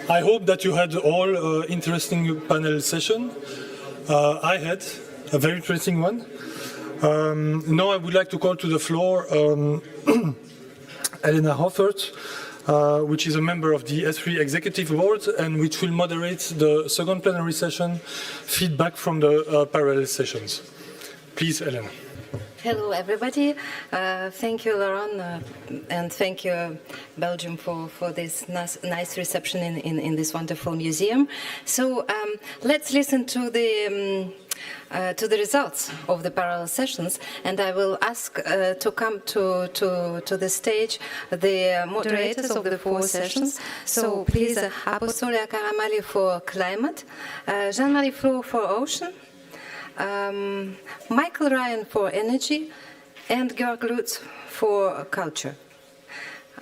I hope that you had all interesting panel session. I had a very interesting one. Now I would like to call to the floor Elena Hoffert, which is a member of the ESFRI Executive Board and which will moderate the second plenary session feedback from the parallel sessions. Please, Elena. Hello, everybody. Thank you, Laurent, and thank you, Belgium, for this nice reception in this wonderful museum. So let's listen to the results of the parallel sessions, and I will ask to come to the stage the moderators of the 4 sessions. So please, Apostolia Caramali for climate, Jean-Marie Flo for ocean, Michael Ryan for energy, and Georg Lutz for culture.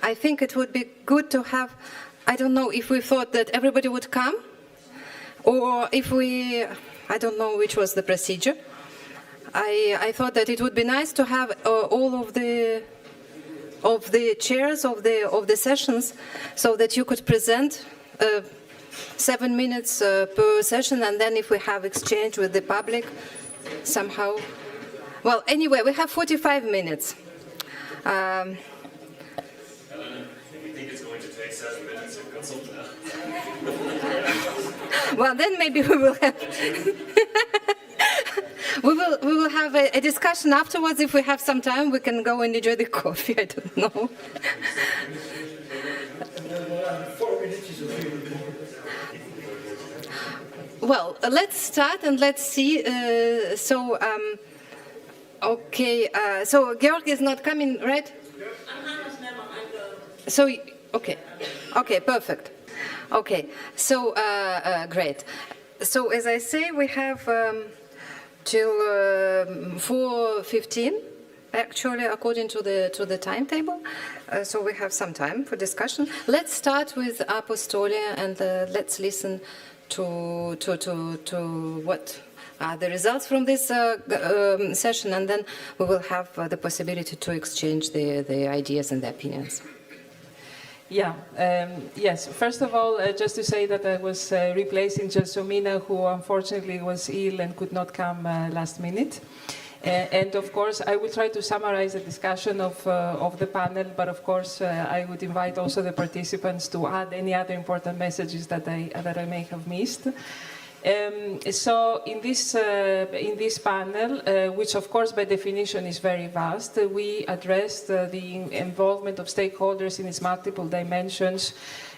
I think it would be good to have, I don't know if we thought that everybody would come, or if we, I don't know which was the procedure. I thought that it would be nice to have all of the chairs of the sessions, so that you could present 7 minutes per session, and then if we have exchange with the public, somehow. Well, anyway, we have 45 minutes. Elena, we think it's going to take 7 minutes to consult that. Well, then maybe we will have we will have a discussion afterwards. If we have some time, we can go and enjoy the coffee. I don't know. Well, let's start and let's see. Okay. So Georg is not coming, right? So okay, perfect. Okay, so great. So as I say, we have till 4:15, actually, according to the timetable. So we have some time for discussion. Let's start with Apostolia, and let's listen to what are the results from this session, and then we will have the possibility to exchange the ideas and the opinions. Yeah, yes. First of all, just to say that I was replacing Gelsomina, who unfortunately was ill and could not come last minute. And of course, I will try to summarize the discussion of the panel, but of course, I would invite also the participants to add any other important messages that I may have missed. So in this panel, which of course by definition is very vast, we addressed the involvement of stakeholders in its multiple dimensions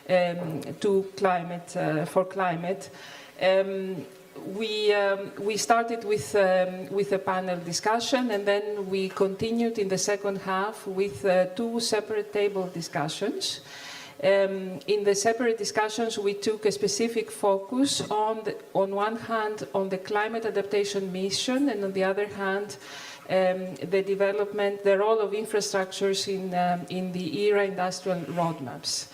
to climate, for climate. We started with a panel discussion, and then we continued in the second half with 2 separate table discussions. In the separate discussions, we took a specific focus on one hand, on the climate adaptation mission, and on the other hand, the role of infrastructures in the ERA industrial roadmaps.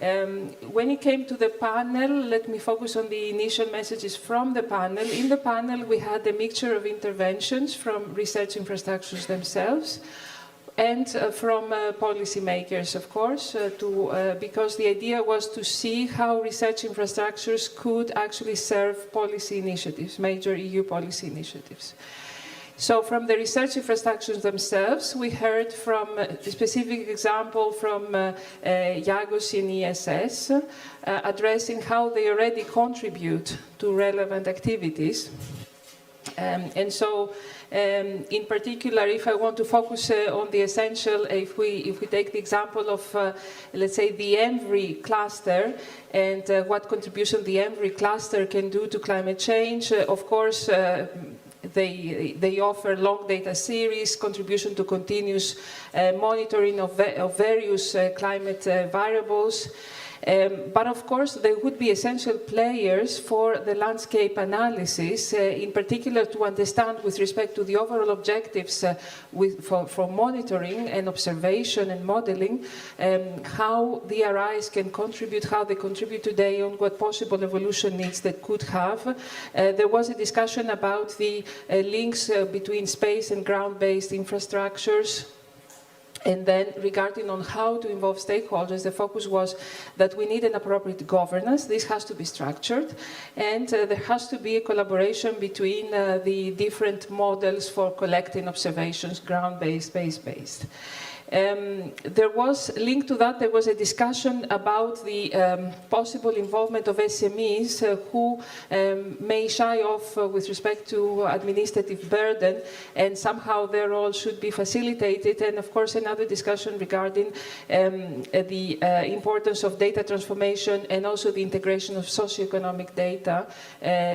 When it came to the panel, let me focus on the initial messages from the panel. In the panel, we had a mixture of interventions from research infrastructures themselves, and from policymakers, of course, because the idea was to see how research infrastructures could actually serve policy initiatives, major EU policy initiatives. So from the research infrastructures themselves, we heard from a specific example from Yagos in ESS, addressing how they already contribute to relevant activities. And so, in particular, if I want to focus on the essential, if we take the example of, let's say, the ENVRI cluster and what contribution the ENVRI cluster can do to climate change, of course, they offer long data series, contribution to continuous monitoring of various climate variables. But of course, they would be essential players for the landscape analysis, in particular to understand with respect to the overall objectives for monitoring and observation and modeling, how the RIs can contribute, how they contribute today, on what possible evolution needs that could have. There was a discussion about the links between space and ground-based infrastructures. And then regarding on how to involve stakeholders, the focus was that we need an appropriate governance. This has to be structured, and there has to be a collaboration between the different models for collecting observations, ground-based, base-based. There was, linked to that, there was a discussion about the possible involvement of SMEs who may shy off with respect to administrative burden, and somehow their role should be facilitated. And of course, another discussion regarding the importance of data transformation and also the integration of socio-economic data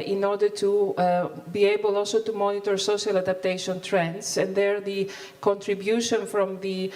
in order to be able also to monitor social adaptation trends. And there the contribution from the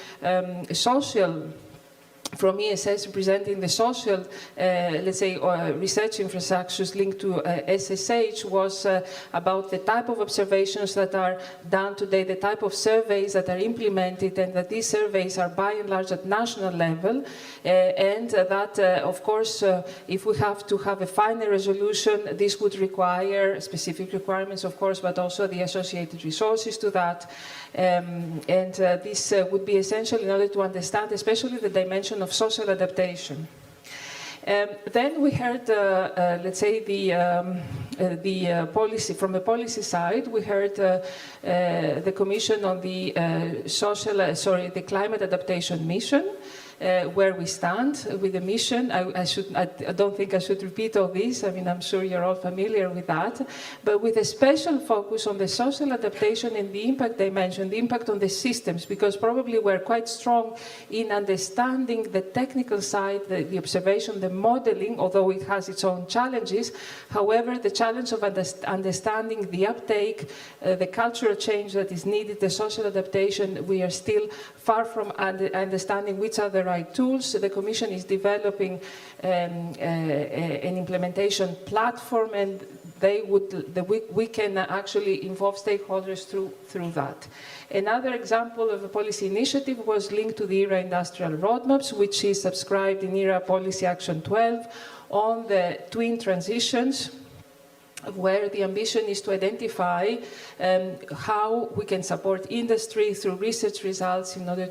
from ESS representing the social, let's say, research infrastructures linked to SSH was about the type of observations that are done today, the type of surveys that are implemented, and that these surveys are by and large at national level, and that, of course, if we have to have a final resolution, this would require specific requirements, of course, but also the associated resources to that. This would be essential in order to understand, especially the dimension of social adaptation. Then we heard, let's say, the policy from the policy side. We heard the Commission on the the climate adaptation mission. Where we stand with the mission. I don't think I should repeat all this. I mean, I'm sure you're all familiar with that. But with a special focus on the social adaptation and the impact dimension, the impact on the systems, because probably we're quite strong in understanding the technical side, the observation, the modeling, although it has its own challenges. However, the challenge of understanding the uptake, the cultural change that is needed, the social adaptation, we are still far from understanding which are the right tools. The Commission is developing an implementation platform, and we can actually involve stakeholders through that. Another example of a policy initiative was linked to the ERA industrial roadmaps, which is subscribed in ERA Policy Action 12 on the twin transitions, where the ambition is to identify how we can support industry through research results in order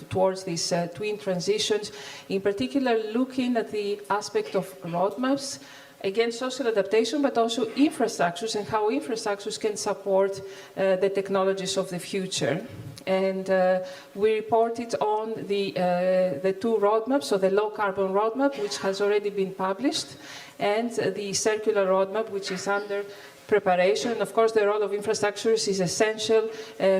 towards these twin transitions, in particular looking at the aspect of roadmaps, again, social adaptation, but also infrastructures and how infrastructures can support the technologies of the future. And we reported on the two roadmaps, so the low carbon roadmap, which has already been published, and the circular roadmap, which is under preparation. Of course, the role of infrastructures is essential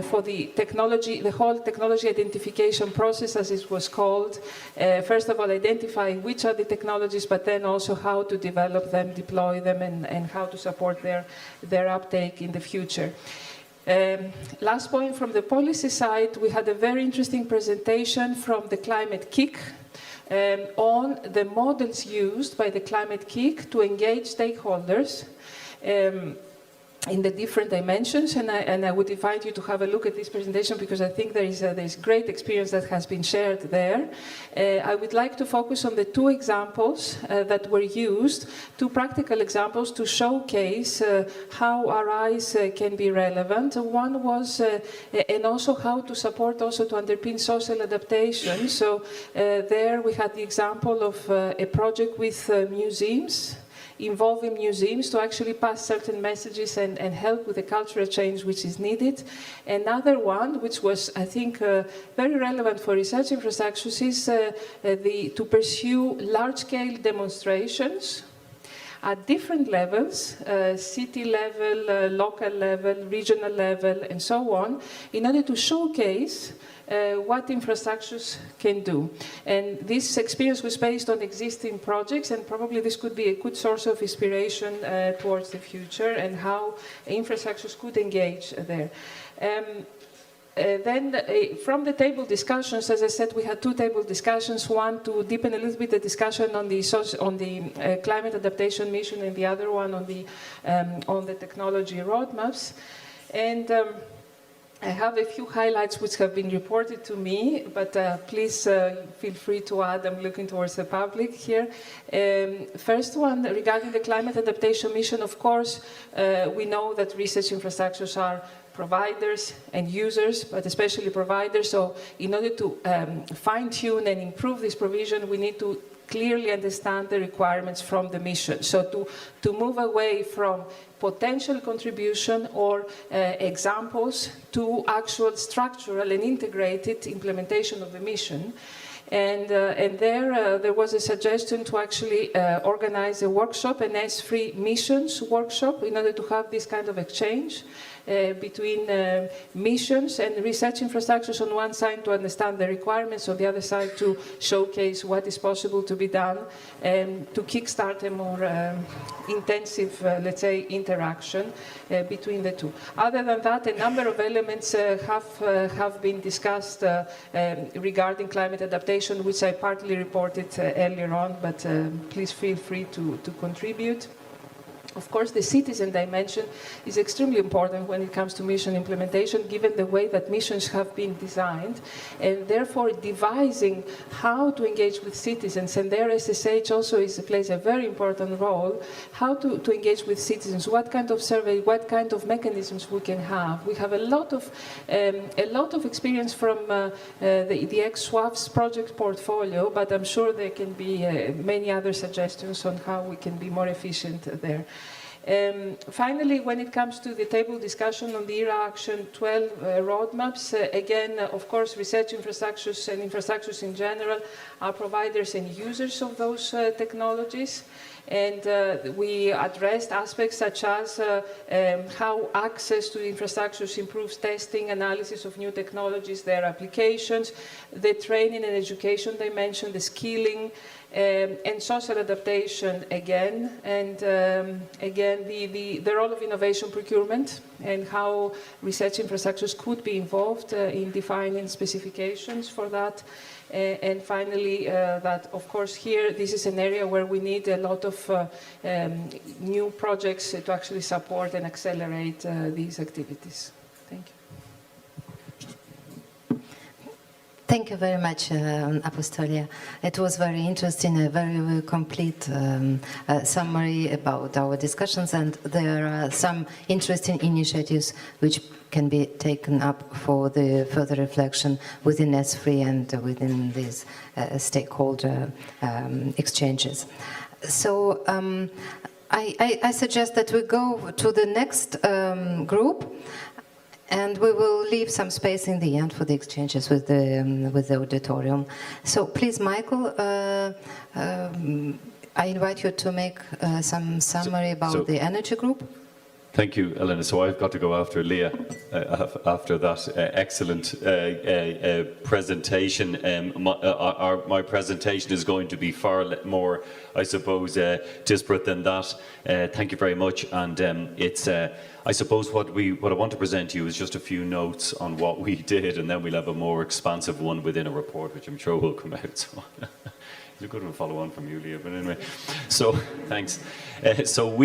for the technology, the whole technology identification process, as it was called. First of all, identifying which are the technologies, but then also how to develop them, deploy them, and how to support their uptake in the future. Last point from the policy side, we had a very interesting presentation from the Climate Kick on the models used by the Climate Kick to engage stakeholders in the different dimensions, and I would invite you to have a look at this presentation, because I think there is great experience that has been shared there. I would like to focus on the two examples that were used, two practical examples to showcase how RIs can be relevant. One was, and also how to support, also to underpin social adaptation. So there we had the example of a project with museums, involving museums to actually pass certain messages and help with the cultural change which is needed. Another one, which was, I think, very relevant for research infrastructures, is to pursue large-scale demonstrations at different levels, city level, local level, regional level, and so on, in order to showcase what infrastructures can do. And this experience was based on existing projects, and probably this could be a good source of inspiration towards the future and how infrastructures could engage there. Then from the table discussions, as I said, we had two table discussions, one to deepen a little bit the discussion on the climate adaptation mission, and the other one on the technology roadmaps. And I have a few highlights which have been reported to me, but please feel free to add. I'm looking towards the public here. First one, regarding the climate adaptation mission, of course, we know that research infrastructures are providers and users, but especially providers. So in order to fine-tune and improve this provision, we need to clearly understand the requirements from the mission. So to move away from potential contribution or examples to actual structural and integrated implementation of the mission. And there was a suggestion to actually organize a workshop, an ESFRI missions workshop, in order to have this kind of exchange between missions and research infrastructures on one side to understand the requirements, on the other side to showcase what is possible to be done and to kickstart a more intensive, let's say, interaction between the two. Other than that, a number of elements have been discussed regarding climate adaptation, which I partly reported earlier on, but please feel free to contribute. Of course, the citizen dimension is extremely important when it comes to mission implementation, given the way that missions have been designed, and therefore devising how to engage with citizens. And there SSH also plays a very important role, how to engage with citizens, what kind of survey, what kind of mechanisms we can have. We have a lot of experience from the ex-SWAF's project portfolio, but I'm sure there can be many other suggestions on how we can be more efficient there. Finally, when it comes to the table discussion on the ERA Action 12 roadmaps, again, of course, research infrastructures and infrastructures in general are providers and users of those technologies. And we addressed aspects such as how access to infrastructures improves testing, analysis of new technologies, their applications, the training and education dimension, the skilling, and social adaptation again, and again the role of innovation procurement and how research infrastructures could be involved in defining specifications for that. And finally, that of course here, this is an area where we need a lot of new projects to actually support and accelerate these activities. Thank you. Thank you very much, Apostolia. It was very interesting, a very complete summary about our discussions, and there are some interesting initiatives which can be taken up for the further reflection within ESFRI and within these stakeholder exchanges. So I suggest that we go to the next group. And we will leave some space in the end for the exchanges with the auditorium. So please, Michael, I invite you to make some summary about the energy group. Thank you, Elena. So I've got to go after Leah after that excellent presentation. My presentation is going to be far more, I suppose, disparate than that. Thank you very much. And it's, I suppose, what I want to present to you is just a few notes on what we did, and then we'll have a more expansive one within a report, which I'm sure will come out. So. It's a good one to follow on from you, Leah, but anyway. So, thanks. So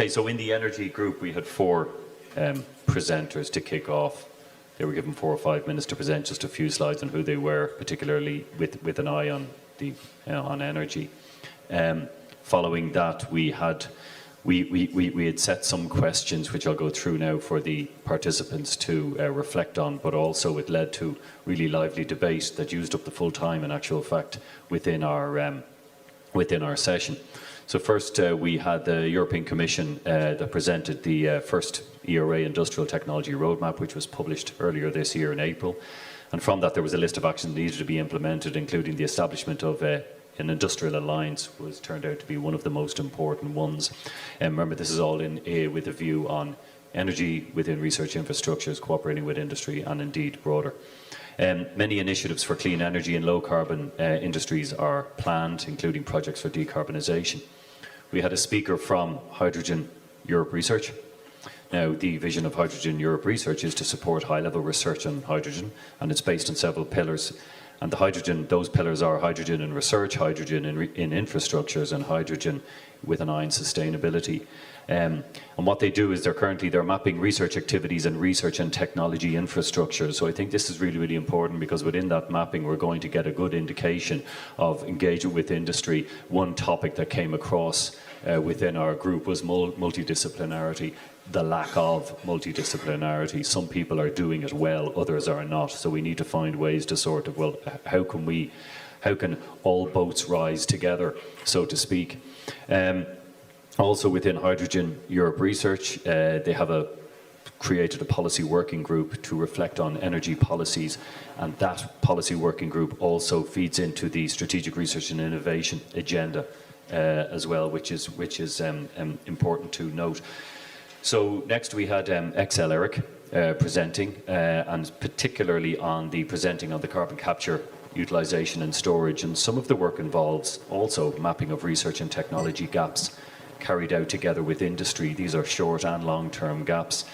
so in the energy group, we had 4 presenters to kick off. They were given 4 or 5 minutes to present just a few slides on who they were, particularly with an eye on the on energy. Following that, we had set some questions, which I'll go through now for the participants to reflect on, but also it led to really lively debate that used up the full time, in actual fact, within our session. So first, we had the European Commission that presented the first ERA Industrial Technology Roadmap, which was published earlier this year in April. And from that, there was a list of actions that needed to be implemented, including the establishment of an industrial alliance, was turned out to be one of the most important ones. And remember, this is all with a view on energy within research infrastructures, cooperating with industry, and indeed broader. Many initiatives for clean energy and low carbon industries are planned, including projects for decarbonisation. We had a speaker from Hydrogen Europe Research. Now, the vision of Hydrogen Europe Research is to support high-level research on hydrogen, and it's based on several pillars. And those pillars are hydrogen in research, hydrogen in infrastructures, and hydrogen with an eye on sustainability. And what they do is they're mapping research activities and research and technology infrastructure. So I think this is really, really important, because within that mapping, we're going to get a good indication of engagement with industry. One topic that came across within our group was multidisciplinarity. the lack of multidisciplinarity. Some people are doing it well, others are not. So we need to find ways to sort of, well, how can all boats rise together, so to speak? Also within Hydrogen Europe Research, they have created a policy working group to reflect on energy policies, and that policy working group also feeds into the strategic research and innovation agenda as well, which is important to note. So next we had ESFRI presenting, and particularly on the presenting on the carbon capture, utilisation and storage, and some of the work involves also mapping of research and technology gaps carried out together with industry. These are short and long-term gaps.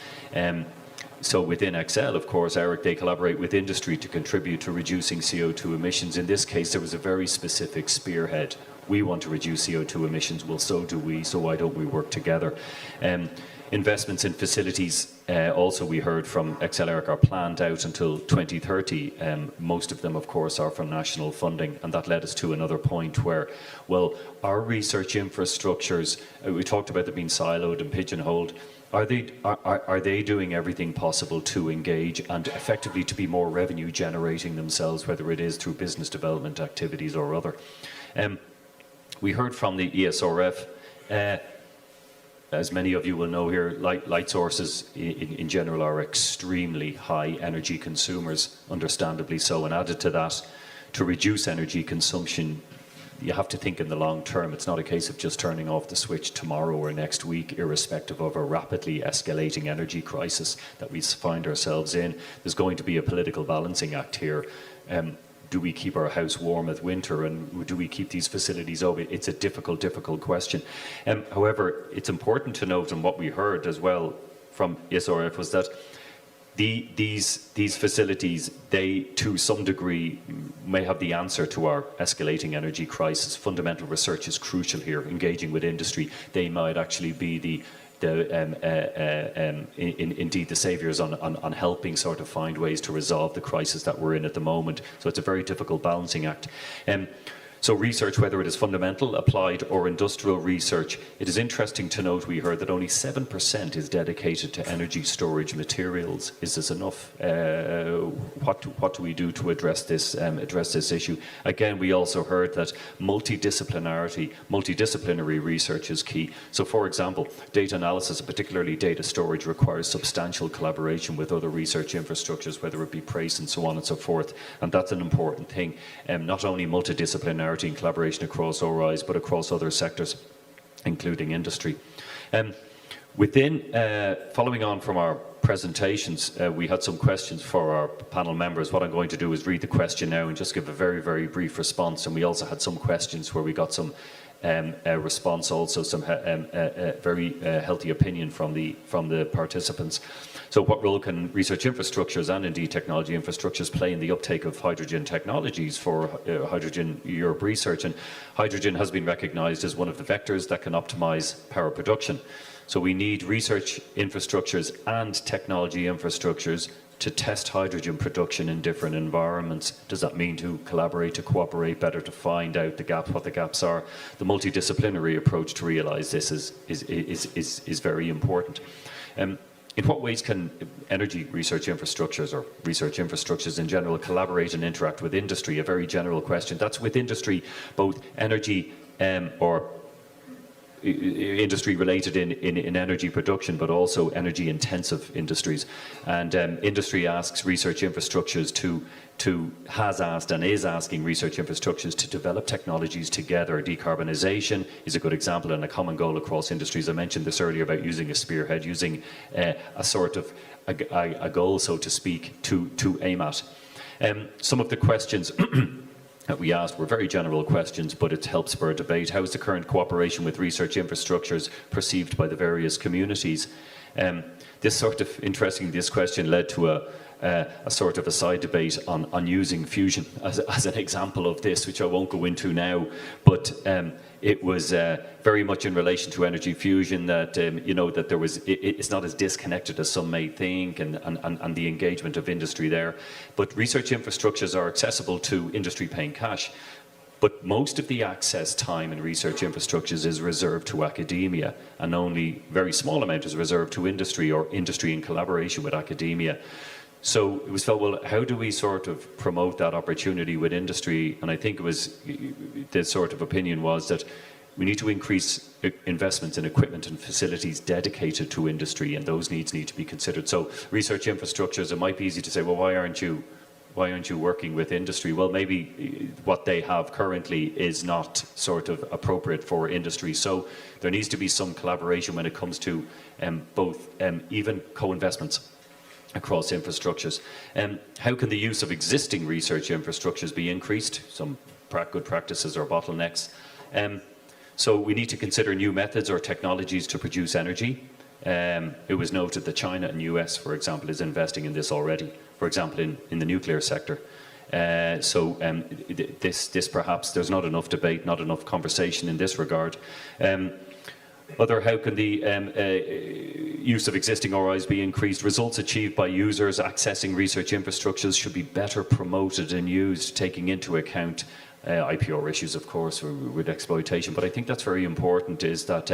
So within Excel, of course, Eric, they collaborate with industry to contribute to reducing CO2 emissions. In this case, there was a very specific spearhead. We want to reduce CO2 emissions, well, so do we, so why don't we work together? Investments in facilities, also we heard from ESFRI, are planned out until 2030. Most of them, of course, are from national funding, and that led us to another point where, well, our research infrastructures, we talked about them being siloed and pigeonholed. Are they doing everything possible to engage and effectively to be more revenue generating themselves, whether it is through business development activities or other? We heard from the ESRF, as many of you will know here, light sources in general are extremely high energy consumers, understandably so, and added to that, to reduce energy consumption, you have to think in the long term. It's not a case of just turning off the switch tomorrow or next week, irrespective of a rapidly escalating energy crisis that we find ourselves in. There's going to be a political balancing act here. Do we keep our house warm at winter, and do we keep these facilities open? It's a difficult question. However, it's important to note, and what we heard as well from ESRF was that these facilities, they to some degree may have the answer to our escalating energy crisis. Fundamental research is crucial here, engaging with industry. They might actually be indeed the saviours on helping sort of find ways to resolve the crisis that we're in at the moment. So it's a very difficult balancing act. So research, whether it is fundamental, applied or industrial research, it is interesting to note, we heard that only 7% is dedicated to energy storage materials. Is this enough? What do we do to address this issue? Again, we also heard that multidisciplinary research is key. So for example, data analysis, particularly data storage, requires substantial collaboration with other research infrastructures, whether it be PRACE and so on and so forth. And that's an important thing. Not only multidisciplinarity and collaboration across ORIs, but across other sectors, including industry. Following on from our presentations, we had some questions for our panel members. What I'm going to do is read the question now and just give a very, very brief response. And we also had some questions where we got some response, also some very healthy opinion from the participants. So what role can research infrastructures and indeed technology infrastructures play in the uptake of hydrogen technologies for Hydrogen Europe Research? And hydrogen has been recognised as one of the vectors that can optimise power production. So we need research infrastructures and technology infrastructures to test hydrogen production in different environments. Does that mean to collaborate, to cooperate better, to find out the gaps, what the gaps are? The multidisciplinary approach to realise this is very important. In what ways can energy research infrastructures, or research infrastructures in general, collaborate and interact with industry? A very general question. That's with industry, both energy or industry related in energy production, but also energy intensive industries. And industry asks research infrastructures has asked and is asking research infrastructures to develop technologies together. Decarbonisation is a good example and a common goal across industries. I mentioned this earlier about using a spearhead, using a sort of a goal, so to speak, to aim at. Some of the questions that we asked were very general questions, but it helps spur debate. How is the current cooperation with research infrastructures perceived by the various communities? This question led to a sort of a side debate on using fusion as an example of this, which I won't go into now, but it was very much in relation to energy fusion that, that there was, it's not as disconnected as some may think, and the engagement of industry there. But research infrastructures are accessible to industry paying cash. But most of the access time in research infrastructures is reserved to academia, and only a very small amount is reserved to industry, or industry in collaboration with academia. So it was felt, well, how do we sort of promote that opportunity with industry? And I think it was, the sort of opinion was that we need to increase investments in equipment and facilities dedicated to industry, and those needs need to be considered. So research infrastructures, it might be easy to say, well, why aren't you working with industry? Well, maybe what they have currently is not sort of appropriate for industry. So there needs to be some collaboration when it comes to both even co-investments across infrastructures. How can the use of existing research infrastructures be increased? Some good practices or bottlenecks. So we need to consider new methods or technologies to produce energy. It was noted that China and US, for example, is investing in this already, for example, in the nuclear sector. This perhaps, there's not enough debate, not enough conversation in this regard. How can the use of existing RIs be increased? Results achieved by users accessing research infrastructures should be better promoted and used, taking into account IPR issues, of course, with exploitation. But I think that's very important, is that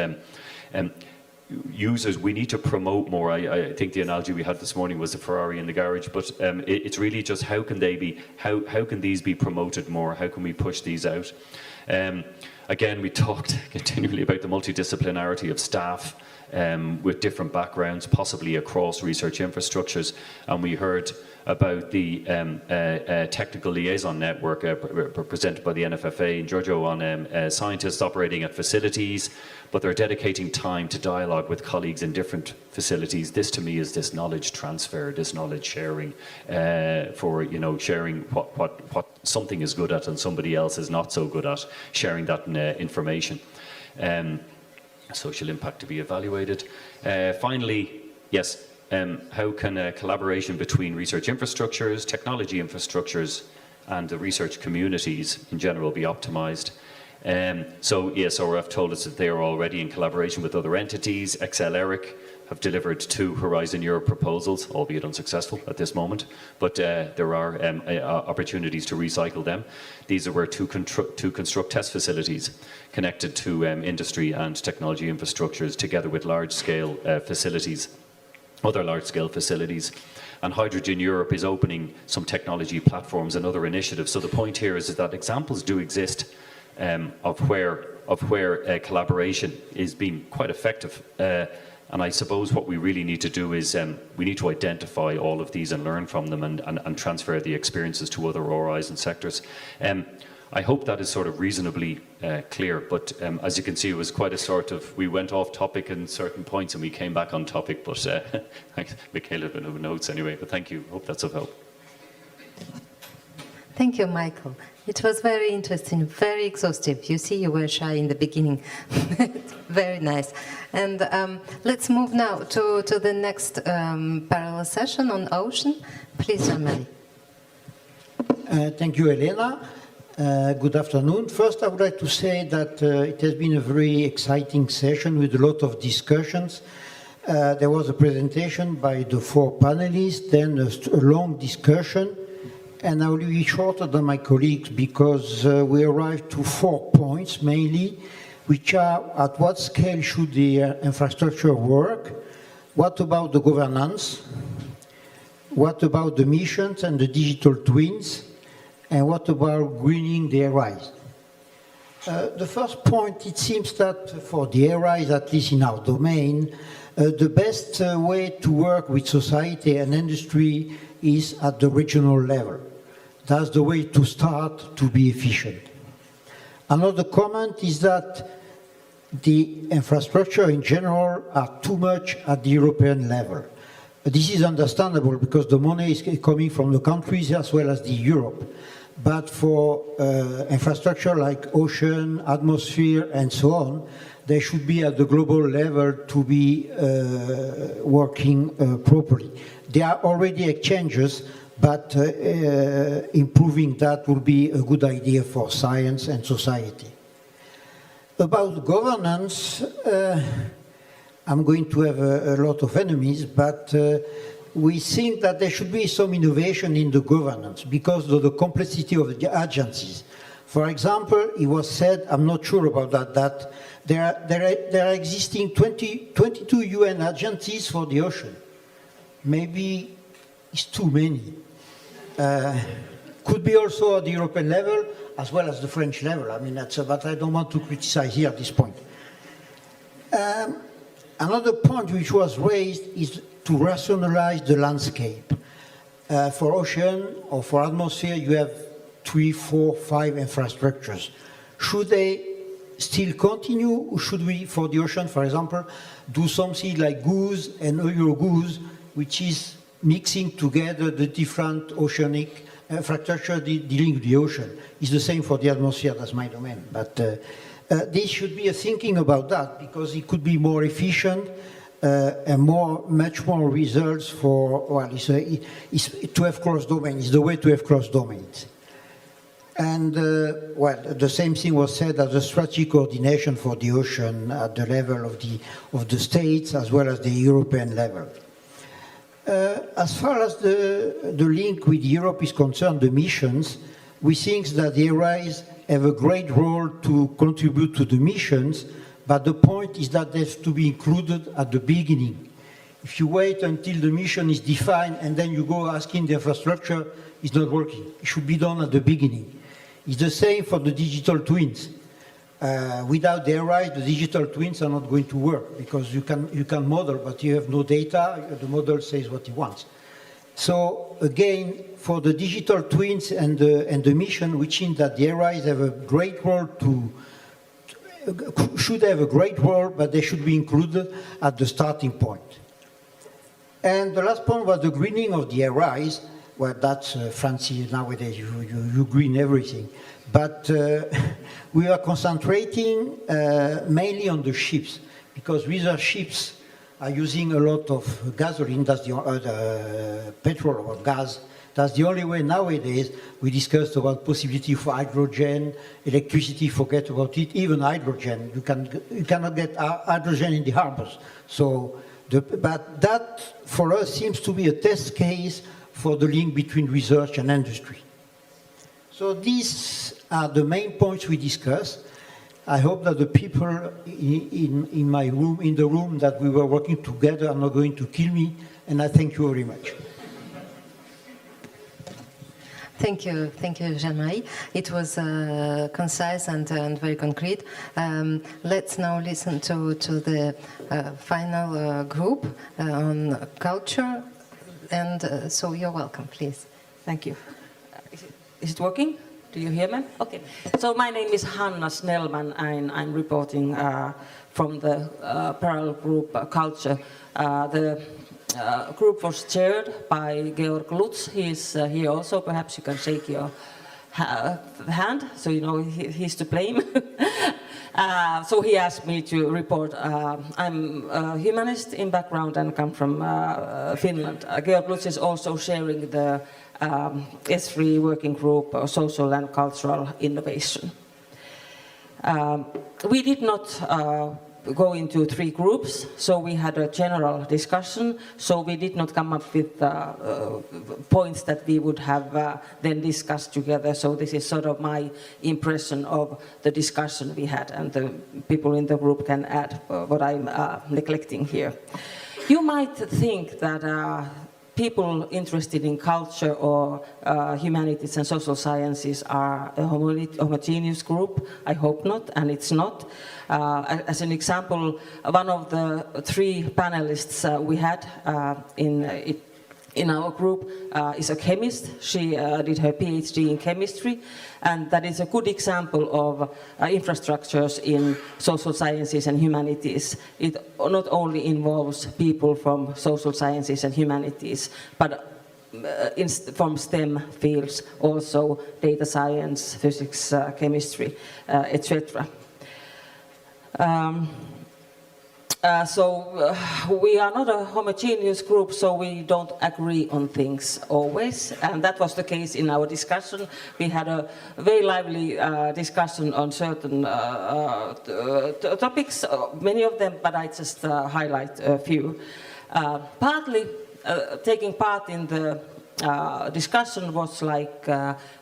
users, we need to promote more. I think the analogy we had this morning was the Ferrari in the garage, but it's really just how can these be promoted more? How can we push these out? Again, we talked continually about the multidisciplinarity of staff with different backgrounds, possibly across research infrastructures, and we heard about the technical liaison network presented by the NFFA in Giorgio on scientists operating at facilities, but they're dedicating time to dialogue with colleagues in different facilities. This, to me, is this knowledge transfer, this knowledge sharing, for sharing what something is good at and somebody else is not so good at, sharing that information. Social impact to be evaluated. Finally, yes. How can collaboration between research infrastructures, technology infrastructures, and the research communities in general be optimized? So ESRF told us that they are already in collaboration with other entities. ERIC have delivered 2 Horizon Europe proposals, albeit unsuccessful at this moment, but there are opportunities to recycle them. These are where to construct test facilities connected to industry and technology infrastructures, together with large-scale facilities. Other large-scale facilities. And Hydrogen Europe is opening some technology platforms and other initiatives. So the point here is that examples do exist of where collaboration is being quite effective. And I suppose what we really need to do is we need to identify all of these and learn from them and transfer the experiences to other RIs and sectors. I hope that is sort of reasonably clear, but as you can see, it was quite a sort of, we went off topic in certain points and we came back on topic, but Michaela had no notes anyway, but thank you. Hope that's of help. Thank you, Michael. It was very interesting, very exhaustive. You see, you were shy in the beginning. Very nice. And let's move now to the next parallel session on ocean. Please, Jean-Marie. Thank you, Elena. Good afternoon. First, I would like to say that it has been a very exciting session with a lot of discussions. There was a presentation by the 4 panelists, then a long discussion, and I will be shorter than my colleagues because we arrived to 4 points mainly, which are: at what scale should the infrastructure work? What about the governance? What about the missions and the digital twins? And what about greening the RIs? The first point, it seems that for the RIs, at least in our domain, the best way to work with society and industry is at the regional level. That's the way to start to be efficient. Another comment is that the infrastructure in general are too much at the European level. This is understandable because the money is coming from the countries as well as the Europe. But for infrastructure like ocean, atmosphere, and so on, they should be at the global level to be working properly. There are already exchanges, but improving that will be a good idea for science and society. About governance, I'm going to have a lot of enemies, but we think that there should be some innovation in the governance because of the complexity of the agencies. For example, it was said, I'm not sure about that, that there are existing 22 UN agencies for the ocean. Maybe it's too many. Could be also at the European level as well as the French level. I mean, but I don't want to criticize here at this point. Another point which was raised is to rationalize the landscape. For ocean or for atmosphere, you have 3, 4, 5 infrastructures. Should they still continue, or should we, for the ocean, for example, do something like GOOS and Euro-GOOS, which is mixing together the different oceanic infrastructure dealing with the ocean? It's the same for the atmosphere, that's my domain. But there should be a thinking about that, because it could be more efficient and much more results for, well, it's to have cross-domain. It's the way to have cross-domains. And, well, the same thing was said as a strategic coordination for the ocean at the level of the states as well as the European level. As far as the link with Europe is concerned, the missions, we think that the ESFRIs have a great role to contribute to the missions, but the point is that they have to be included at the beginning. If you wait until the mission is defined and then you go asking the infrastructure, it's not working. It should be done at the beginning. It's the same for the digital twins. Without the ESFRIs, the digital twins are not going to work, because you can model, but you have no data, the model says what it wants. So again, for the digital twins and the mission, which means that the ESFRIs have a great role should have a great role, but they should be included at the starting point. And the last point was the greening of the ESFRIs. Well, that's fancy nowadays, you green everything. But we are concentrating mainly on the ships, because with our ships are using a lot of gasoline, that's the petrol or gas. That's the only way nowadays. We discussed about possibility for hydrogen, electricity, forget about it, even hydrogen. You cannot get hydrogen in the harbors. So, but that for us seems to be a test case for the link between research and industry. So these are the main points we discussed. I hope that the people in my room, in the room that we were working together, are not going to kill me, and I thank you very much. Thank you, Jean-Marie. It was concise and very concrete. Let's now listen to the final group on culture. And so you're welcome, please. Thank you. Is it working? Do you hear me? Okay. So my name is Hanna Snellman, and I'm reporting from the parallel group Culture. The group was chaired by Georg Lutz. He's here also. Perhaps you can shake your hand, so you know he's to blame. So he asked me to report. I'm a humanist in background and come from Finland. Georg Lutz is also sharing the ESFRI working group, social and cultural innovation. We did not go into 3 groups, so we had a general discussion, so we did not come up with points that we would have then discussed together. So this is sort of my impression of the discussion we had, and the people in the group can add what I'm neglecting here. You might think that people interested in culture or humanities and social sciences are a homogeneous group. I hope not, and it's not. As an example, one of the 3 panelists we had in our group is a chemist. She did her PhD in chemistry, and that is a good example of infrastructures in social sciences and humanities. It not only involves people from social sciences and humanities, but from STEM fields, also data science, physics, chemistry, etc. So we are not a homogeneous group, so we don't agree on things always, and that was the case in our discussion. We had a very lively discussion on certain topics, many of them, but I just highlight a few. Partly taking part in the discussion was like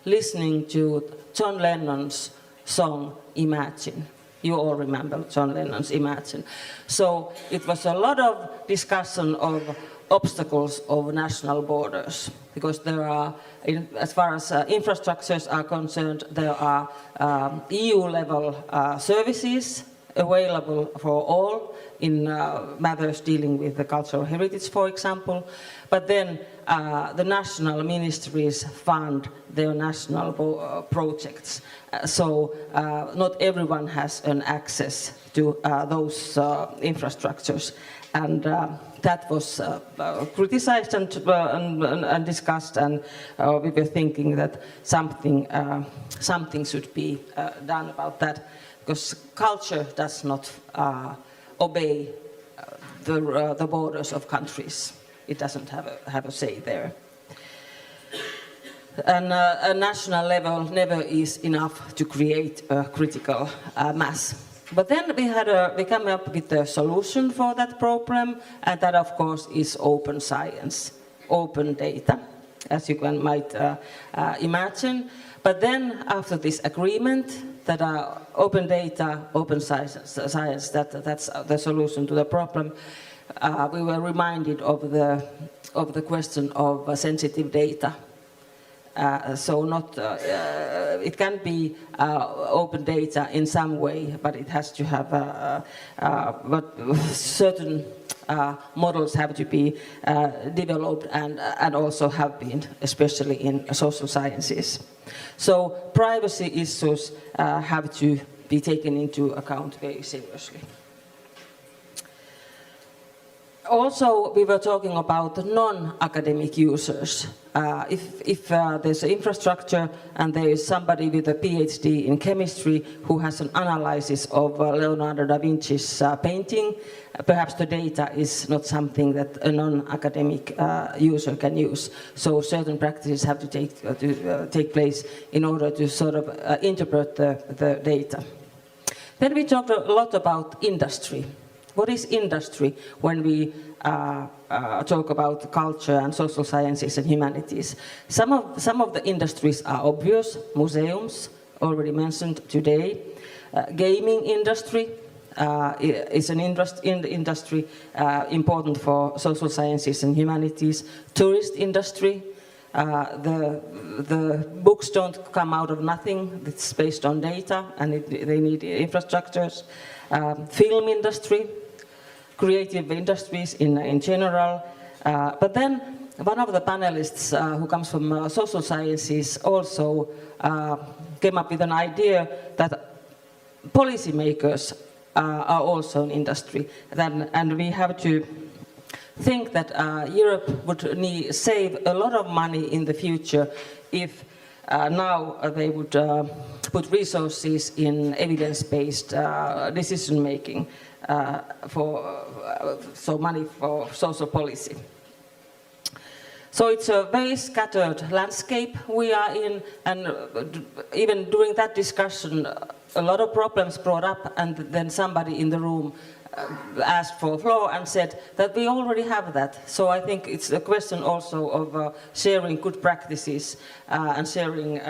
listening to John Lennon's song Imagine. You all remember John Lennon's Imagine. So it was a lot of discussion of obstacles of national borders, because there are, as far as infrastructures are concerned, there are EU-level services available for all in matters dealing with the cultural heritage, for example. But then the national ministries fund their national projects. So not everyone has an access to those infrastructures. And that was criticized and discussed, and we were thinking that something should be done about that, because culture does not obey the borders of countries. It doesn't have a say there. And a national level never is enough to create a critical mass. But then we came up with a solution for that problem, and that, of course, is open science, open data, as you might imagine. But then, after this agreement that open data, open science, that's the solution to the problem, we were reminded of the question of sensitive data. So it can be open data in some way, but it has to have, but certain models have to be developed and also have been, especially in social sciences. So privacy issues have to be taken into account very seriously. Also, we were talking about non-academic users. If there's an infrastructure and there is somebody with a PhD in chemistry who has an analysis of Leonardo da Vinci's painting, perhaps the data is not something that a non-academic user can use. So certain practices have to take place in order to sort of interpret the data. Then we talked a lot about industry. What is industry when we talk about culture and social sciences and humanities? Some of the industries are obvious. Museums, already mentioned today. Gaming industry is an industry important for social sciences and humanities. Tourist industry. The books don't come out of nothing. It's based on data, and they need infrastructures. Film industry. Creative industries in general. But then one of the panelists who comes from social sciences also came up with an idea that policymakers are also an industry. And we have to think that Europe would save a lot of money in the future if now they would put resources in evidence-based decision-making. So money for social policy. So it's a very scattered landscape we are in, and even during that discussion, a lot of problems brought up, and then somebody in the room asked for a floor and said that we already have that. So I think it's a question also of sharing good practices and sharing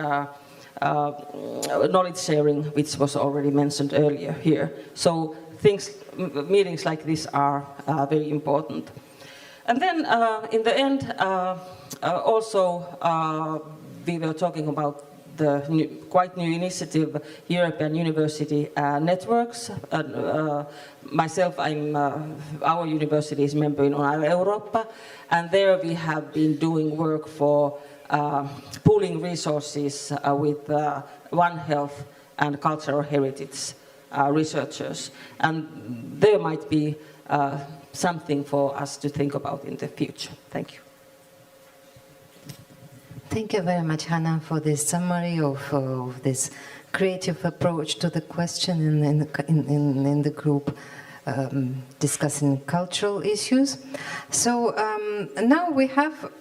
knowledge sharing, which was already mentioned earlier here. So meetings like this are very important. And then in the end, also we were talking about the quite new initiative, European University Networks. Myself, our university is member in Europa, and there we have been doing work for pooling resources with One Health and cultural heritage researchers, and there might be something for us to think about in the future. Thank you. Thank you very much, Hannah, for this summary of this creative approach to the question in the group discussing cultural issues. So now we have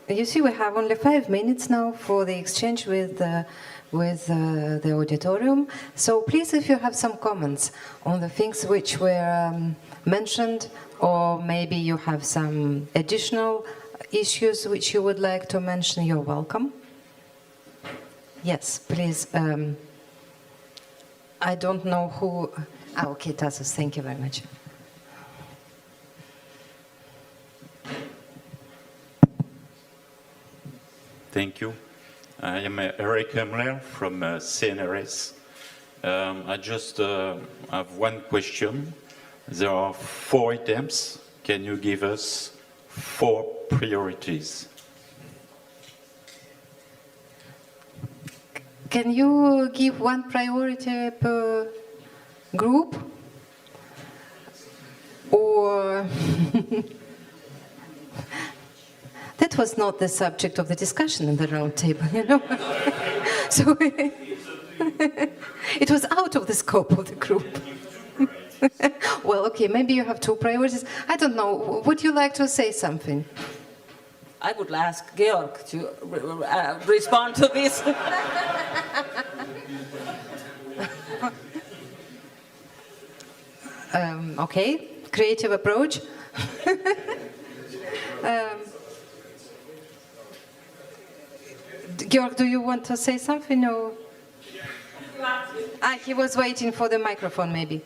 only 5 minutes now for the exchange with the auditorium. So please, if you have some comments on the things which were mentioned, or maybe you have some additional issues which you would like to mention, you're welcome. Yes, please. I don't know who. Okay, Tassos, thank you very much. Thank you. I am Eric Hemler from CNRS. I just have one question. There are 4 items. Can you give us 4 priorities? Can you give one priority per group? Or that was not the subject of the discussion in the round table, you know. So it was out of the scope of the group. Well, okay, maybe you have 2 priorities. I don't know. Would you like to say something? I would ask Georg to respond to this. Okay, creative approach. Georg, do you want to say something? Or? He was waiting for the microphone, maybe.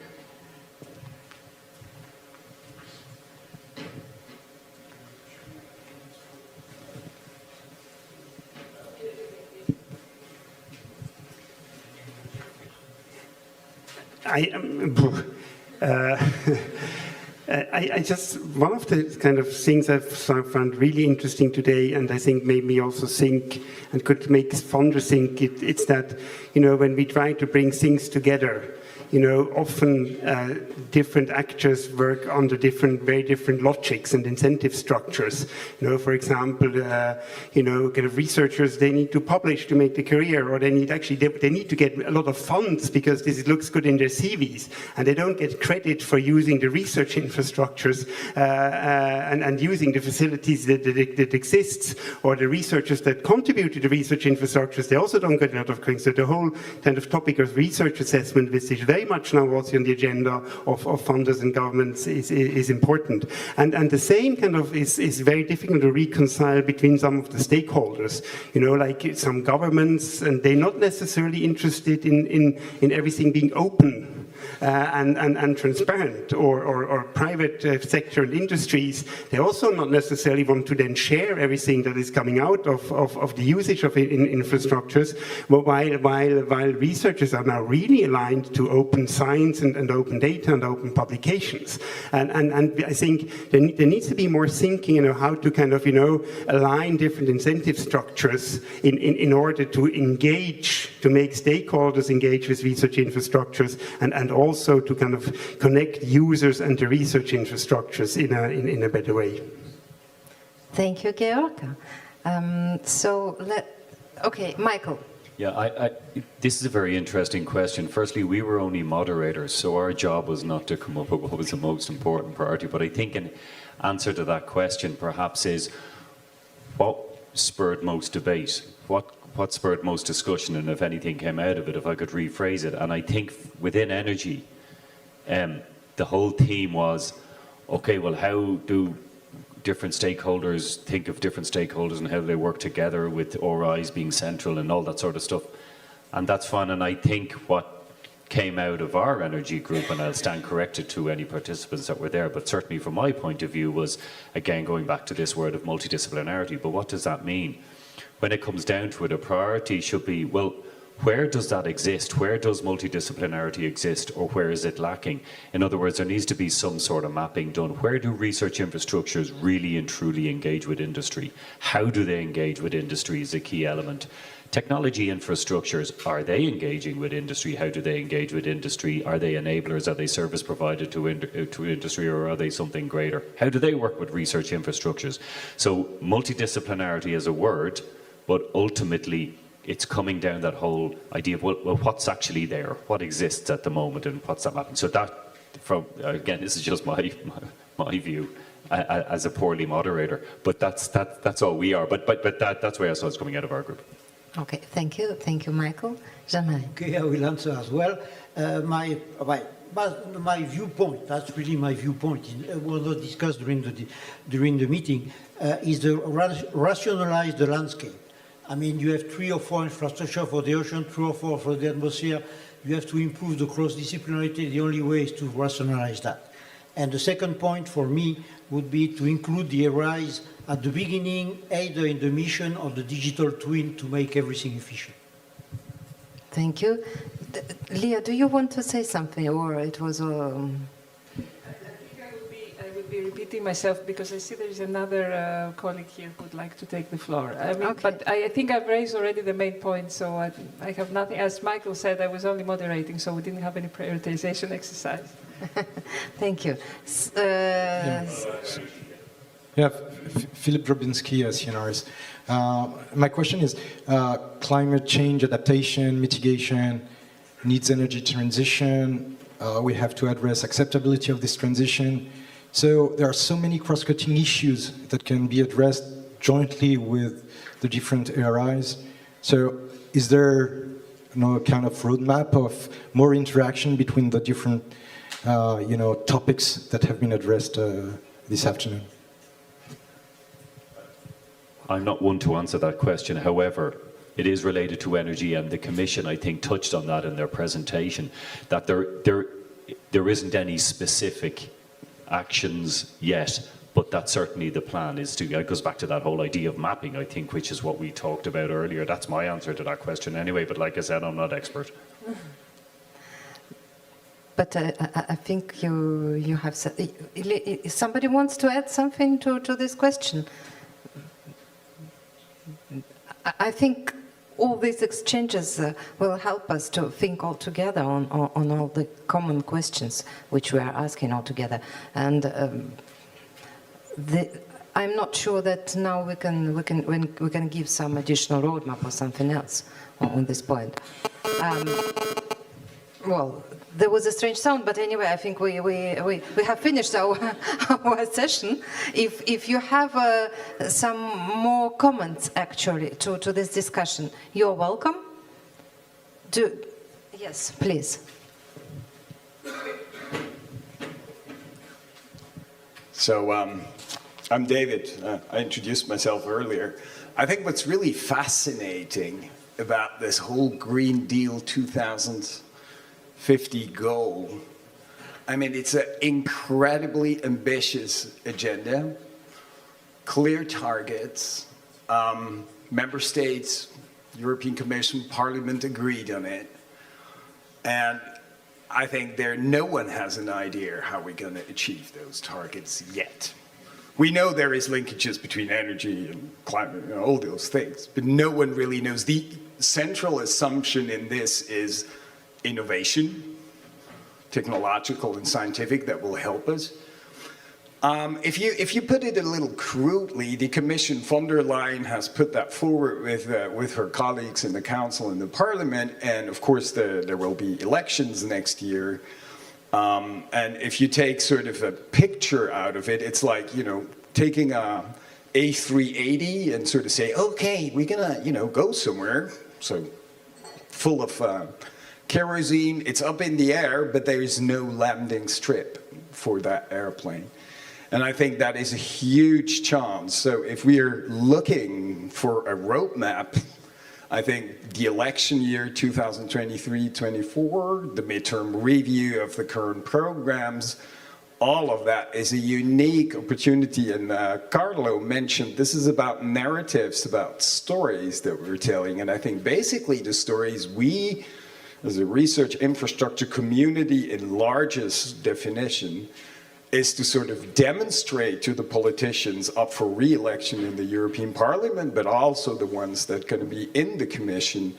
I just, one of the kind of things I've found really interesting today, and I think made me also think and could make Fonder think, it's that, you know, when we try to bring things together, you know, often different actors work under very different logics and incentive structures. You know, for example, you know, kind of researchers, they need to publish to make the career, or they need they need to get a lot of funds because this looks good in their CVs, and they don't get credit for using the research infrastructures and using the facilities that exists, or the researchers that contribute to the research infrastructures, they also don't get a lot of credit. So the whole kind of topic of research assessment, which is very much now also on the agenda of funders and governments, is important. And the same kind of is very difficult to reconcile between some of the stakeholders. You know, like some governments, and they're not necessarily interested in everything being open. And transparent, or private sector and industries, they also not necessarily want to then share everything that is coming out of the usage of infrastructures, while researchers are now really aligned to open science and open data and open publications. And I think there needs to be more thinking, you know, how to kind of, you know, align different incentive structures in order to engage, to make stakeholders engage with research infrastructures, and also to kind of connect users and the research infrastructures in a better way. Thank you, Georg. Okay, Michael. Yeah, this is a very interesting question. Firstly, we were only moderators, so our job was not to come up with what was the most important priority. But I think an answer to that question perhaps is, what spurred most debate? What spurred most discussion, and if anything came out of it, if I could rephrase it. And I think within energy, the whole theme was, okay, well, how do different stakeholders think of different stakeholders and how they work together, with RIs being central and all that sort of stuff. And that's fun. And I think what came out of our energy group, and I'll stand corrected to any participants that were there, but certainly from my point of view, was, again, going back to this word of multidisciplinarity. But what does that mean? When it comes down to it, a priority should be, well, where does that exist? Where does multidisciplinarity exist, or where is it lacking? In other words, there needs to be some sort of mapping done. Where do research infrastructures really and truly engage with industry? How do they engage with industry is a key element. Technology infrastructures, are they engaging with industry? How do they engage with industry? Are they enablers? Are they service provided to industry, or are they something greater? How do they work with research infrastructures? So multidisciplinarity is a word, but ultimately it's coming down that whole idea of, well, what's actually there? What exists at the moment, and what's that mapping? So that, from, again, this is just my view as a poorly moderator, but that's all we are. But that's where I saw it's coming out of our group. Okay, thank you, Michael. Jean-Marie. Okay, I will answer as well. but my viewpoint, that's really my viewpoint, it was not discussed during the meeting, is to rationalize the landscape. I mean, you have 3 or 4 infrastructure for the ocean, 3 or 4 for the atmosphere. You have to improve the cross-disciplinarity. The only way is to rationalize that. And the second point for me would be to include the ESFRI at the beginning, either in the mission or the digital twin, to make everything efficient. Thank you. Leah, do you want to say something, or it was... I would be repeating myself because I see there is another colleague here who would like to take the floor. I mean, Okay. But I think I've raised already the main point, so I have nothing. As Michael said, I was only moderating, so we didn't have any prioritization exercise. Thank you. Yeah, Philip Drobinski, CNRS. My question is, climate change adaptation, mitigation, needs energy transition. We have to address acceptability of this transition. So there are so many cross-cutting issues that can be addressed jointly with the different ARIs. So is there a kind of roadmap of more interaction between the different topics that have been addressed this afternoon? I'm not one to answer that question. However, it is related to energy, and the Commission, I think, touched on that in their presentation, that there isn't any specific actions yet, but that's certainly the plan. It goes back to that whole idea of mapping, I think, which is what we talked about earlier. That's my answer to that question anyway, but like I said, I'm not expert. But I think you have... Somebody wants to add something to this question? I think all these exchanges will help us to think all together on all the common questions which we are asking all together. And I'm not sure that now we can give some additional roadmap or something else on this point. Well, there was a strange sound, but anyway, I think we have finished our session. If you have some more comments, actually, to this discussion, you're welcome. Yes, please. So I'm David. I introduced myself earlier. I think what's really fascinating about this whole Green Deal 2050 goal, I mean, it's an incredibly ambitious agenda, clear targets, member states, European Commission, Parliament agreed on it, and I think no one has an idea how we're going to achieve those targets yet. We know there is linkages between energy and climate and all those things, but no one really knows. The central assumption in this is innovation, technological and scientific, that will help us. If you put it a little crudely, the Commission, von der Leyen has put that forward with her colleagues in the Council and the Parliament, and of course there will be elections next year. And if you take sort of a picture out of it, it's like, taking a A380 and sort of say, okay, we're gonna, go somewhere. So full of kerosene, it's up in the air, but there is no landing strip for that airplane. And I think that is a huge chance. So if we are looking for a roadmap, I think the election year 2023-24, the midterm review of the current programs, all of that is a unique opportunity. And Carlo mentioned this is about narratives, about stories that we're telling. And I think basically the stories we, as a research infrastructure community in largest definition, is to sort of demonstrate to the politicians up for re-election in the European Parliament, but also the ones that are going to be in the Commission,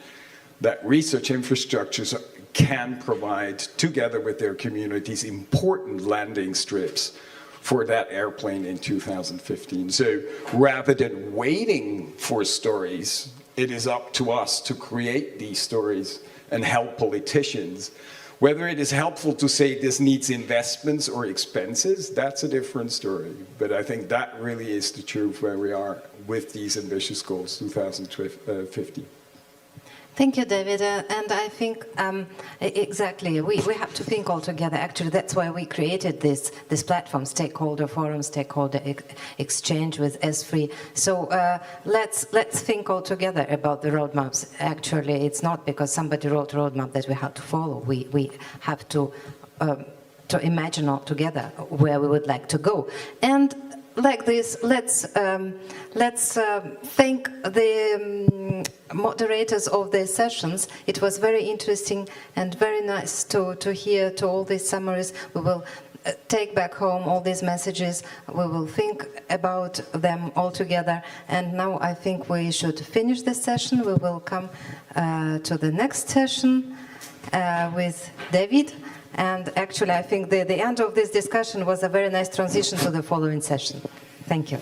that research infrastructures can provide, together with their communities, important landing strips for that airplane in 2015. So rather than waiting for stories, it is up to us to create these stories and help politicians. Whether it is helpful to say this needs investments or expenses, that's a different story. But I think that really is the truth where we are with these ambitious goals, 2050. Thank you, David. And I think exactly we have to think all together. Actually, that's why we created this platform, stakeholder forum, stakeholder exchange with ESFRI. So let's think all together about the roadmaps. Actually, it's not because somebody wrote a roadmap that we have to follow. We have to imagine all together where we would like to go. And like this, let's thank the moderators of the sessions. It was very interesting and very nice to hear to all these summaries. We will take back home all these messages. We will think about them all together. And now I think we should finish the session. We will come to the next session with David. And actually, I think the end of this discussion was a very nice transition to the following session. Thank you.